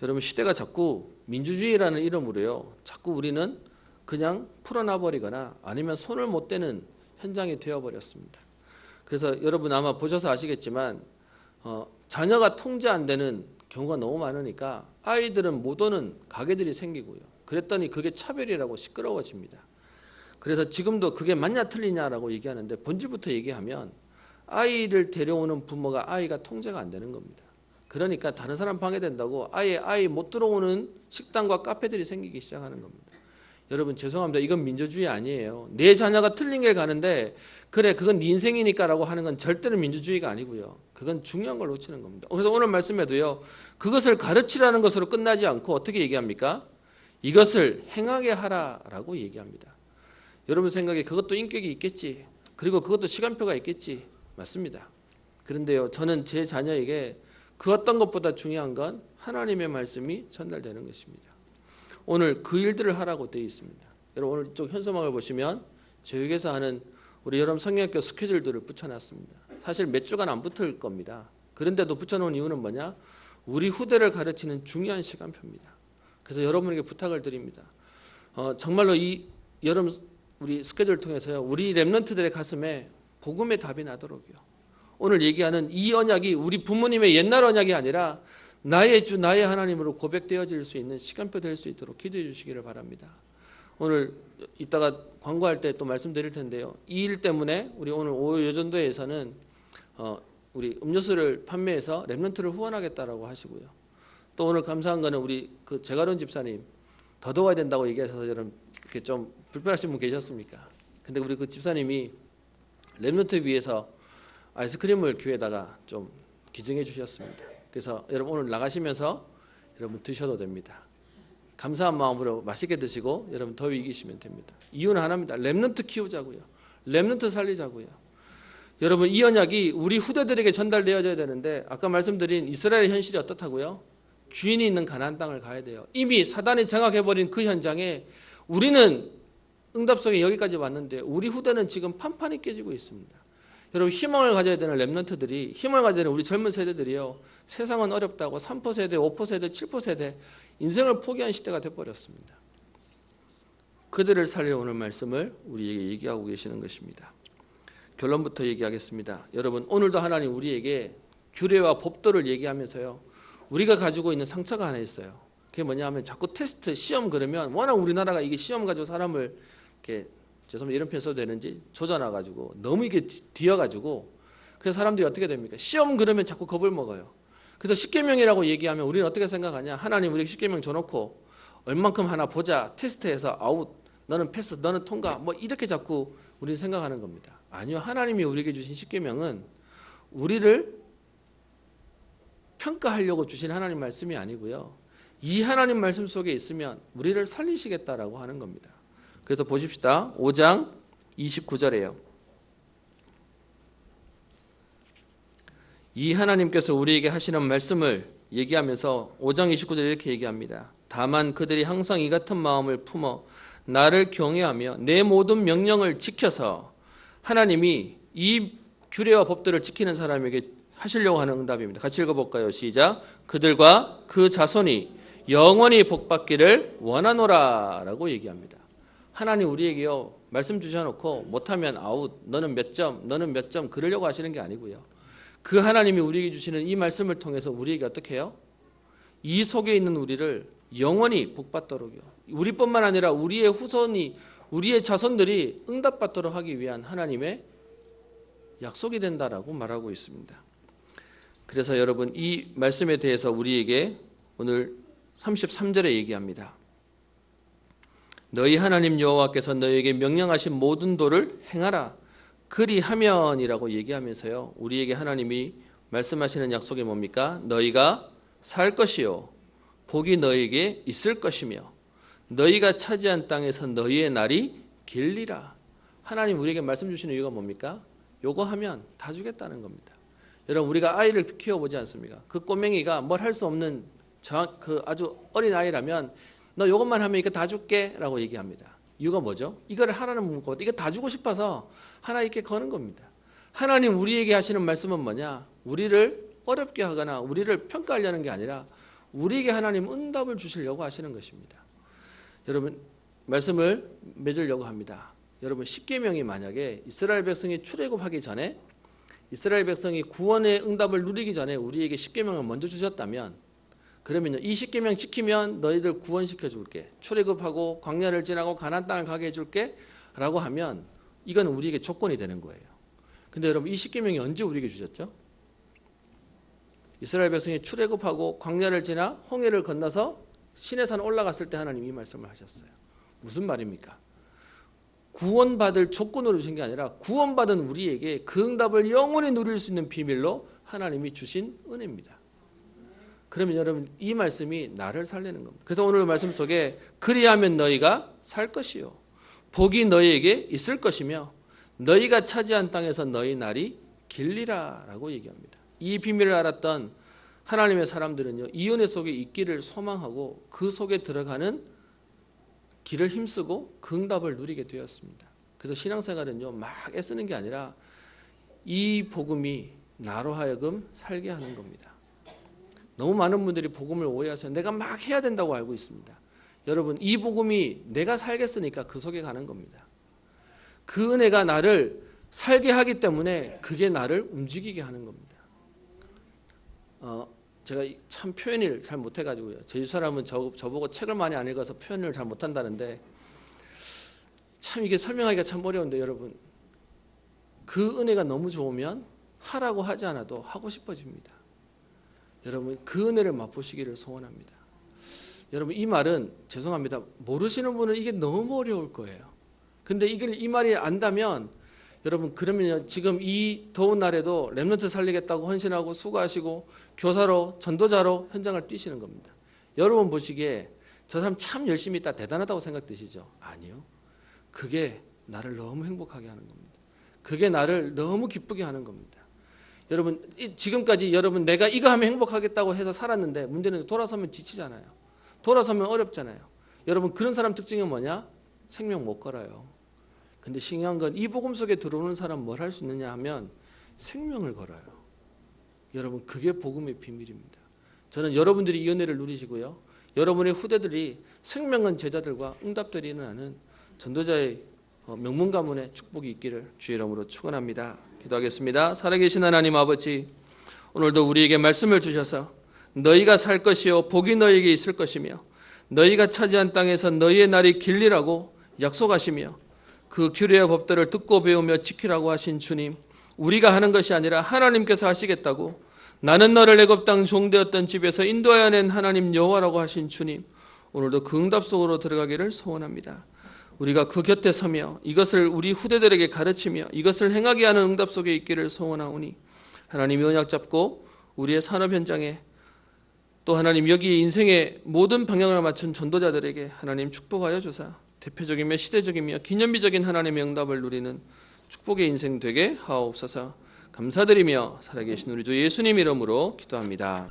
여러분, 시대가 자꾸 민주주의라는 이름으로요, 자꾸 우리는 그냥 풀어놔버리거나 아니면 손을 못 대는 현장이 되어버렸습니다. 그래서 여러분 아마 보셔서 아시겠지만 자녀가 통제 안 되는 경우가 너무 많으니까 아이들은 못 오는 가게들이 생기고요. 그랬더니 그게 차별이라고 시끄러워집니다. 그래서 지금도 그게 맞냐 틀리냐라고 얘기하는데 본질부터 얘기하면 아이를 데려오는 부모가 아이가 통제가 안 되는 겁니다. 그러니까 다른 사람 방해된다고 아예 아이 못 들어오는 식당과 카페들이 생기기 시작하는 겁니다. 여러분 죄송합니다. 이건 민주주의 아니에요. 내 자녀가 틀린 길 가는데 그래 그건 네 인생이니까라고 하는 건 절대로 민주주의가 아니고요. 그건 중요한 걸 놓치는 겁니다. 그래서 오늘 말씀에도요, 그것을 가르치라는 것으로 끝나지 않고 어떻게 얘기합니까? 이것을 행하게 하라라고 얘기합니다. 여러분 생각에 그것도 인격이 있겠지, 그리고 그것도 시간표가 있겠지, 맞습니다. 그런데요, 저는 제 자녀에게 그 어떤 것보다 중요한 건 하나님의 말씀이 전달되는 것입니다. 오늘 그 일들을 하라고 되어 있습니다. 여러분 오늘 이쪽 현수막을 보시면 교육에서 하는 우리 여러분 성경학교 스케줄들을 붙여놨습니다. 사실 몇 주간 안 붙을 겁니다. 그런데도 붙여놓은 이유는 뭐냐? 우리 후대를 가르치는 중요한 시간표입니다. 그래서 여러분에게 부탁을 드립니다. 정말로 이 여름 우리 스케줄을 통해서요, 우리 렘넌트들의 가슴에 복음의 답이 나도록요, 오늘 얘기하는 이 언약이 우리 부모님의 옛날 언약이 아니라 나의 주 나의 하나님으로 고백되어질 수 있는 시간표 될 수 있도록 기도해 주시기를 바랍니다. 오늘 이따가 광고할 때 또 말씀드릴 텐데요, 이 일 때문에 우리 오늘 오후 여전도에서는 우리 음료수를 판매해서 렘넌트를 후원하겠다라고 하시고요, 또 오늘 감사한 거는 우리 그 제가론 집사님 더 도와야 된다고 얘기하셔서 여러분 이렇게 좀 불편하신 분 계셨습니까? 근데 우리 그 집사님이 렘넌트 위해서 아이스크림을 교회에다가 좀 기증해 주셨습니다. 그래서 여러분 오늘 나가시면서 여러분 드셔도 됩니다. 감사한 마음으로 맛있게 드시고 여러분 더위 이기시면 됩니다. 이유는 하나입니다. 렘넌트 키우자고요. 렘넌트 살리자고요. 여러분 이 언약이 우리 후대들에게 전달되어져야 되는데 아까 말씀드린 이스라엘 현실이 어떻다고요? 주인이 있는 가나안 땅을 가야 돼요. 이미 사단이 장악해버린 그 현장에 우리는 응답성이 여기까지 왔는데 우리 후대는 지금 판판이 깨지고 있습니다. 여러분 희망을 가져야 되는 렘넌트들이, 희망을 가져야 되는 우리 젊은 세대들이요, 세상은 어렵다고 3%세대, 5%세대, 7%세대 인생을 포기한 시대가 돼버렸습니다. 그들을 살릴 오늘 말씀을 우리에게 얘기하고 계시는 것입니다. 결론부터 얘기하겠습니다. 여러분 오늘도 하나님 우리에게 규례와 법도를 얘기하면서요, 우리가 가지고 있는 상처가 하나 있어요. 그게 뭐냐 하면 자꾸 테스트, 시험 그러면 워낙 우리나라가 이게 시험 가지고 사람을 이렇게, 죄송합니다 이런 표현 써도 되는지, 조져놔가지고 너무 이게 뒤어가지고 그래서 사람들이 어떻게 됩니까? 시험 그러면 자꾸 겁을 먹어요. 그래서 십계명이라고 얘기하면 우리는 어떻게 생각하냐? 하나님 우리 십계명 줘놓고 얼만큼 하나 보자, 테스트해서 아웃, 너는 패스, 너는 통과, 뭐 이렇게 자꾸 우리는 생각하는 겁니다. 아니요, 하나님이 우리에게 주신 십계명은 우리를 평가하려고 주신 하나님 말씀이 아니고요. 이 하나님 말씀 속에 있으면 우리를 살리시겠다라고 하는 겁니다. 그래서 보십시다. 5장 29절에요. 이 하나님께서 우리에게 하시는 말씀을 얘기하면서 5장 29절에 이렇게 얘기합니다. 다만 그들이 항상 이 같은 마음을 품어 나를 경외하며 내 모든 명령을 지켜서 하나님이 이 규례와 법들을 지키는 사람에게 하시려고 하는 응답입니다. 같이 읽어볼까요? 시작. 그들과 그 자손이 영원히 복받기를 원하노라 라고 얘기합니다. 하나님 우리에게요 말씀 주셔놓고 못하면 아웃, 너는 몇 점, 너는 몇 점 그러려고 하시는 게 아니고요. 그 하나님이 우리에게 주시는 이 말씀을 통해서 우리에게 어떻게 해요? 이 속에 있는 우리를 영원히 복받도록요. 우리뿐만 아니라 우리의 후손이, 우리의 자손들이 응답받도록 하기 위한 하나님의 약속이 된다라고 말하고 있습니다. 그래서 여러분 이 말씀에 대해서 우리에게 오늘 33절에 얘기합니다. 너희 하나님 여호와께서 너희에게 명령하신 모든 도를 행하라. 그리하면이라고 얘기하면서요. 우리에게 하나님이 말씀하시는 약속이 뭡니까? 너희가 살 것이요. 복이 너희에게 있을 것이며 너희가 차지한 땅에서 너희의 날이 길리라. 하나님 우리에게 말씀 주시는 이유가 뭡니까? 요거 하면 다 주겠다는 겁니다. 여러분 우리가 아이를 키워보지 않습니까? 그 꼬맹이가 뭘 할 수 없는 그 아주 어린 아이라면 너 요것만 하면 이거 다 줄게 라고 얘기합니다. 이유가 뭐죠? 이거를 하라는 문구, 이거 다 주고 싶어서 하나 이렇게 거는 겁니다. 하나님 우리에게 하시는 말씀은 뭐냐? 우리를 어렵게 하거나 우리를 평가하려는 게 아니라 우리에게 하나님 응답을 주시려고 하시는 것입니다. 여러분 말씀을 맺으려고 합니다. 여러분 십계명이 만약에 이스라엘 백성이 출애굽하기 전에 이스라엘 백성이 구원의 응답을 누리기 전에 우리에게 십계명을 먼저 주셨다면 그러면요 이 십계명 지키면 너희들 구원시켜 줄게, 출애굽하고 광야를 지나고 가나안 땅을 가게 해줄게 라고 하면 이건 우리에게 조건이 되는 거예요. 근데 여러분 이 십계명이 언제 우리에게 주셨죠? 이스라엘 백성이 출애굽하고 광야를 지나 홍해를 건너서 시내산 올라갔을 때 하나님이 이 말씀을 하셨어요. 무슨 말입니까? 구원받을 조건으로 주신 게 아니라 구원받은 우리에게 그 응답을 영원히 누릴 수 있는 비밀로 하나님이 주신 은혜입니다. 그러면 여러분 이 말씀이 나를 살리는 겁니다. 그래서 오늘 말씀 속에 그리하면 너희가 살 것이요 복이 너희에게 있을 것이며 너희가 차지한 땅에서 너희 날이 길리라 라고 얘기합니다. 이 비밀을 알았던 하나님의 사람들은요 이 은혜 속에 있기를 소망하고 그 속에 들어가는 길을 힘쓰고 그 응답을 누리게 되었습니다. 그래서 신앙생활은요 막 애쓰는 게 아니라 이 복음이 나로 하여금 살게 하는 겁니다. 너무 많은 분들이 복음을 오해하세요. 내가 막 해야 된다고 알고 있습니다. 여러분 이 복음이 내가 살겠으니까 그 속에 가는 겁니다. 그 은혜가 나를 살게 하기 때문에 그게 나를 움직이게 하는 겁니다. 제가 참 표현을 잘 못해가지고요. 제주 사람은 저보고 책을 많이 안 읽어서 표현을 잘 못한다는데 참 이게 설명하기가 참 어려운데 여러분 그 은혜가 너무 좋으면 하라고 하지 않아도 하고 싶어집니다. 여러분 그 은혜를 맛보시기를 소원합니다. 여러분 이 말은 죄송합니다. 모르시는 분은 이게 너무 어려울 거예요. 근데 이 말이 안다면 여러분 그러면 지금 이 더운 날에도 렘넌트 살리겠다고 헌신하고 수고하시고 교사로 전도자로 현장을 뛰시는 겁니다. 여러분 보시기에 저 사람 참 열심히 있다 대단하다고 생각되시죠? 아니요. 그게 나를 너무 행복하게 하는 겁니다. 그게 나를 너무 기쁘게 하는 겁니다. 여러분 지금까지 여러분 내가 이거 하면 행복하겠다고 해서 살았는데 문제는 돌아서면 지치잖아요. 돌아서면 어렵잖아요. 여러분 그런 사람 특징이 뭐냐? 생명 못 걸어요. 근데 신기한 건 이 복음 속에 들어오는 사람 뭘 할 수 있느냐 하면 생명을 걸어요. 여러분 그게 복음의 비밀입니다. 저는 여러분들이 이 은혜를 누리시고요. 여러분의 후대들이 생명은 제자들과 응답들이 일어나는 전도자의 명문 가문의 축복이 있기를 주의 이름으로 축원합니다. 기도하겠습니다. 살아계신 하나님 아버지, 오늘도 우리에게 말씀을 주셔서 너희가 살 것이요 복이 너희에게 있을 것이며 너희가 차지한 땅에서 너희의 날이 길리라고 약속하시며 그 규례와 법들을 듣고 배우며 지키라고 하신 주님, 우리가 하는 것이 아니라 하나님께서 하시겠다고 나는 너를 애굽 땅 종되었던 집에서 인도하여 낸 하나님 여호와라고 하신 주님, 오늘도 그 응답 속으로 들어가기를 소원합니다. 우리가 그 곁에 서며 이것을 우리 후대들에게 가르치며 이것을 행하게 하는 응답 속에 있기를 소원하오니 하나님이 언약 잡고 우리의 산업 현장에 또 하나님 여기 인생의 모든 방향을 맞춘 전도자들에게 하나님 축복하여 주사 대표적이며 시대적이며 기념비적인 하나님의 응답을 누리는 축복의 인생 되게 하옵소서. 감사드리며 살아계신 우리 주 예수님 이름으로 기도합니다.